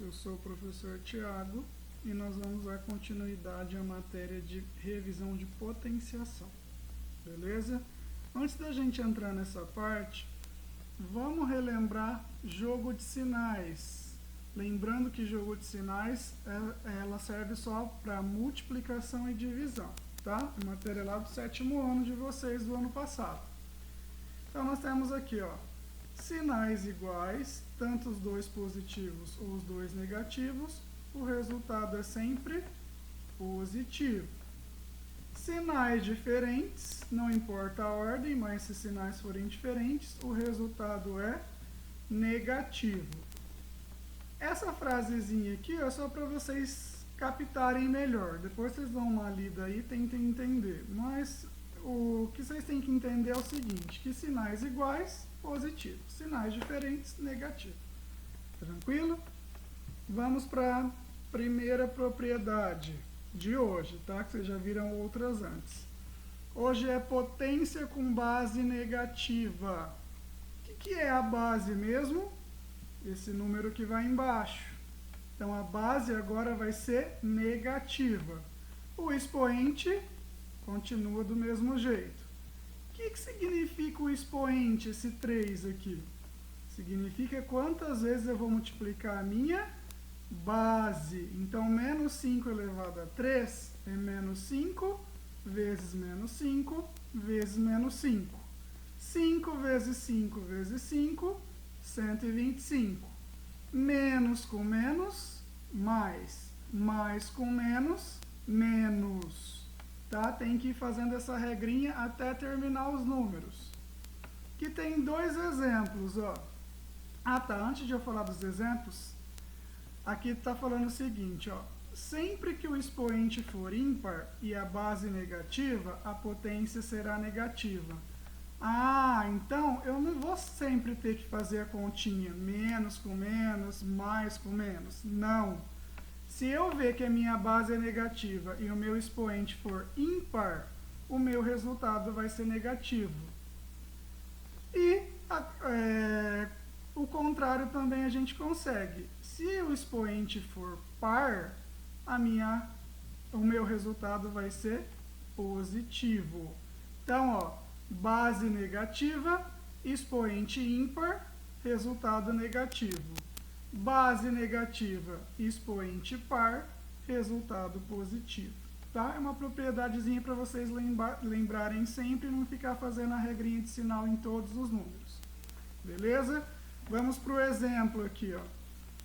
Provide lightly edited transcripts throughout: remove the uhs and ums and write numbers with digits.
Eu sou o professor Tiago e nós vamos dar continuidade à matéria de revisão de potenciação, beleza? Antes da gente entrar nessa parte, vamos relembrar jogo de sinais. Lembrando que jogo de sinais, ela serve só para multiplicação e divisão, tá? A matéria lá do 7º ano de vocês do ano passado. Então nós temos aqui, ó, sinais iguais, tanto os dois positivos ou os dois negativos, o resultado é sempre positivo. Sinais diferentes, não importa a ordem, mas se sinais forem diferentes, o resultado é negativo. Essa frasezinha aqui é só para vocês captarem melhor. Depois vocês dão uma lida aí e tentem entender. Mas o que vocês têm que entender é o seguinte, que sinais iguais, positivo. Sinais diferentes, negativo. Tranquilo? Vamos para a primeira propriedade de hoje, tá? Que vocês já viram outras antes. Hoje é potência com base negativa. O que é a base mesmo? Esse número que vai embaixo. Então, a base agora vai ser negativa. O expoente continua do mesmo jeito. O que significa o expoente, esse 3 aqui? Significa quantas vezes eu vou multiplicar a minha base. Então, menos 5 elevado a 3 é menos 5 vezes menos 5 vezes menos 5. 5 vezes 5 vezes 5, 125. Menos com menos, mais. Mais com menos, menos. Tá? Tem que ir fazendo essa regrinha até terminar os números. Que tem dois exemplos, ó. Ah, tá. Antes de eu falar dos exemplos, aqui está falando o seguinte, ó. Sempre que o expoente for ímpar e a base negativa, a potência será negativa. Ah, então eu não vou sempre ter que fazer a continha menos com menos, mais com menos. Não. Se eu ver que a minha base é negativa e o meu expoente for ímpar, o meu resultado vai ser negativo. E o contrário também a gente consegue. Se o expoente for par, o meu resultado vai ser positivo. Então, ó, base negativa, expoente ímpar, resultado negativo. Base negativa, expoente par, resultado positivo. Tá? É uma propriedadezinha para vocês lembrarem sempre e não ficar fazendo a regrinha de sinal em todos os números. Beleza? Vamos para o exemplo aqui, ó.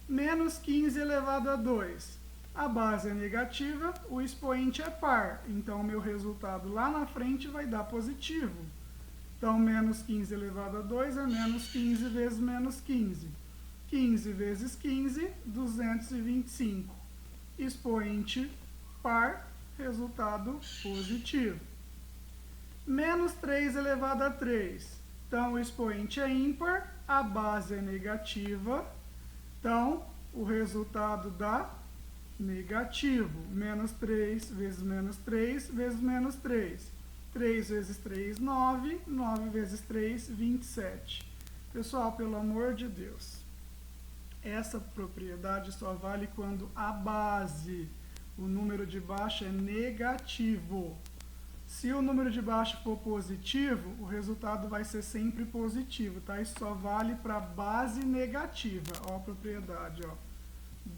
Menos 15 elevado a 2. A base é negativa, o expoente é par. Então, o meu resultado lá na frente vai dar positivo. Então, menos 15 elevado a 2 é menos 15 vezes menos 15. 15 vezes 15, 225. Expoente par, resultado positivo. Menos 3 elevado a 3. Então, o expoente é ímpar, a base é negativa. Então, o resultado dá negativo. Menos 3 vezes menos 3 vezes menos 3. 3 vezes 3, 9. 9 vezes 3, 27. Pessoal, pelo amor de Deus, essa propriedade só vale quando a base, o número de baixo, é negativo. Se o número de baixo for positivo, o resultado vai ser sempre positivo, tá? Isso só vale para base negativa. Ó a propriedade, ó.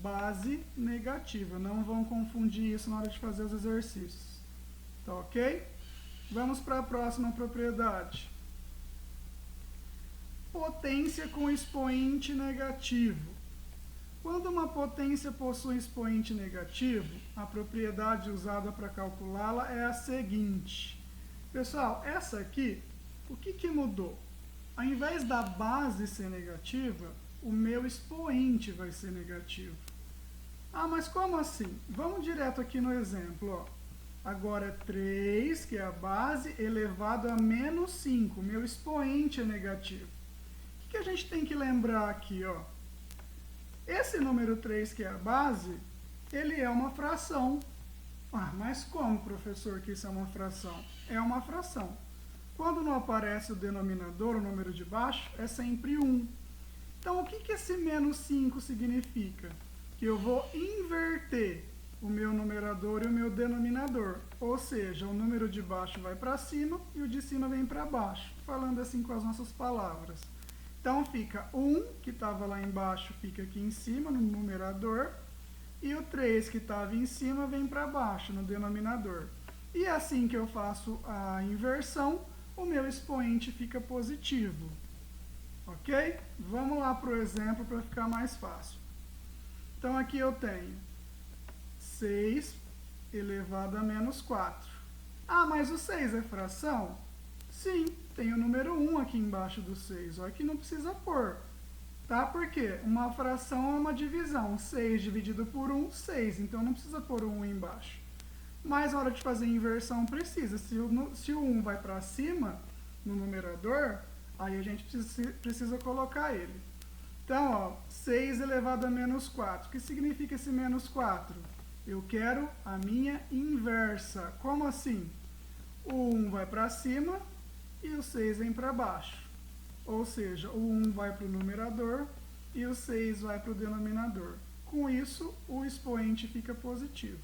Base negativa. Não vão confundir isso na hora de fazer os exercícios. Tá ok? Vamos para a próxima propriedade. Potência com expoente negativo. Quando uma potência possui expoente negativo, a propriedade usada para calculá-la é a seguinte. Pessoal, essa aqui, o que mudou? Ao invés da base ser negativa, o meu expoente vai ser negativo. Ah, mas como assim? Vamos direto aqui no exemplo, ó. Agora é 3, que é a base, elevado a menos 5. Meu expoente é negativo. O que a gente tem que lembrar aqui, ó? Esse número 3, que é a base, ele é uma fração. Ah, mas como, professor, que isso é uma fração? É uma fração. Quando não aparece o denominador, o número de baixo, é sempre 1. Então, o que esse menos 5 significa? que eu vou inverter o meu numerador e o meu denominador. Ou seja, o número de baixo vai para cima e o de cima vem para baixo. Falando assim com as nossas palavras. Então fica 1, que estava lá embaixo, fica aqui em cima no numerador. E o 3, que estava em cima, vem para baixo no denominador. E assim que eu faço a inversão, o meu expoente fica positivo. Ok? Vamos lá para o exemplo para ficar mais fácil. Então aqui eu tenho 6 elevado a menos 4. Ah, mas o 6 é fração? Sim, tem o número 1 aqui embaixo do 6. Olha que não precisa pôr. Tá? Por quê? Uma fração é uma divisão. 6 dividido por 1, 6. Então não precisa pôr o 1 embaixo. Mas na hora de fazer inversão precisa. Se o 1 vai para cima no numerador, aí a gente precisa colocar ele. Então, ó, 6 elevado a menos 4. O que significa esse menos 4? Eu quero a minha inversa. Como assim? O 1 vai para cima e o 6 vem para baixo. Ou seja, o 1 vai para o numerador e o 6 vai para o denominador. Com isso, o expoente fica positivo.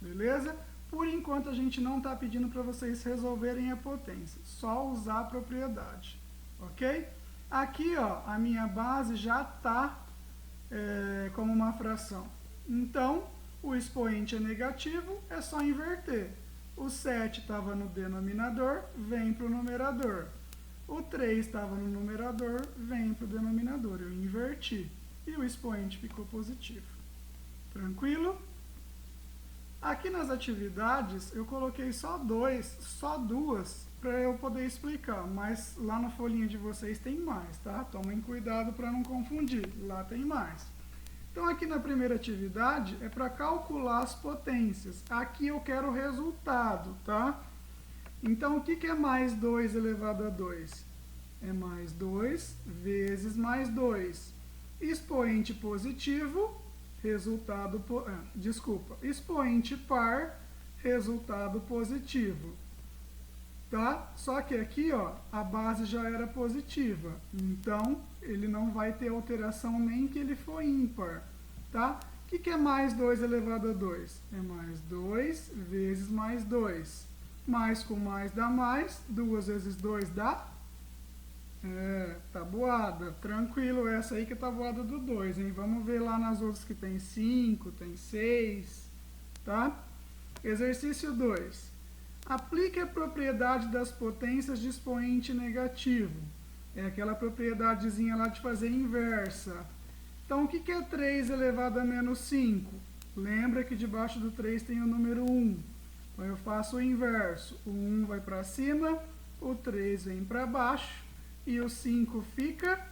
Beleza? Por enquanto, a gente não está pedindo para vocês resolverem a potência. Só usar a propriedade. Ok? Aqui, ó, a minha base já está como uma fração. Então, o expoente é negativo, é só inverter. O 7 estava no denominador, vem para o numerador. O 3 estava no numerador, vem para o denominador. Eu inverti e o expoente ficou positivo. Tranquilo? Aqui nas atividades eu coloquei só duas para eu poder explicar, mas lá na folhinha de vocês tem mais, tá? Tomem cuidado para não confundir, lá tem mais. Então aqui na primeira atividade é para calcular as potências. Aqui eu quero o resultado, tá? Então o que é mais 2 elevado a 2? É mais 2 vezes mais 2. Expoente positivo, expoente par, resultado positivo. Tá? Só que aqui, ó, a base já era positiva, então ele não vai ter alteração nem que ele for ímpar. Tá? O que é mais 2 elevado a 2? É mais 2 vezes mais 2. Mais com mais dá mais, 2 vezes 2 dá? Tabuada. Tranquilo, essa aí que é tabuada do 2, hein? Vamos ver lá nas outras que tem 5, tem 6, tá? Exercício 2. Aplique a propriedade das potências de expoente negativo. É aquela propriedadezinha lá de fazer inversa. Então, o que é 3 elevado a menos 5? Lembra que debaixo do 3 tem o número 1. Então, eu faço o inverso. O 1 vai para cima, o 3 vem para baixo e o 5 fica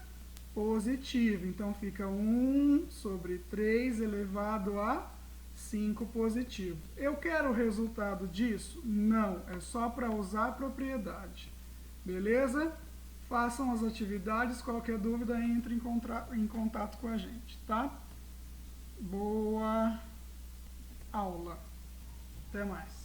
positivo. Então, fica 1 sobre 3 elevado a 5 positivo. Eu quero o resultado disso? Não, é só para usar a propriedade. Beleza? Façam as atividades, qualquer dúvida entre em contato com a gente, tá? Boa aula. Até mais.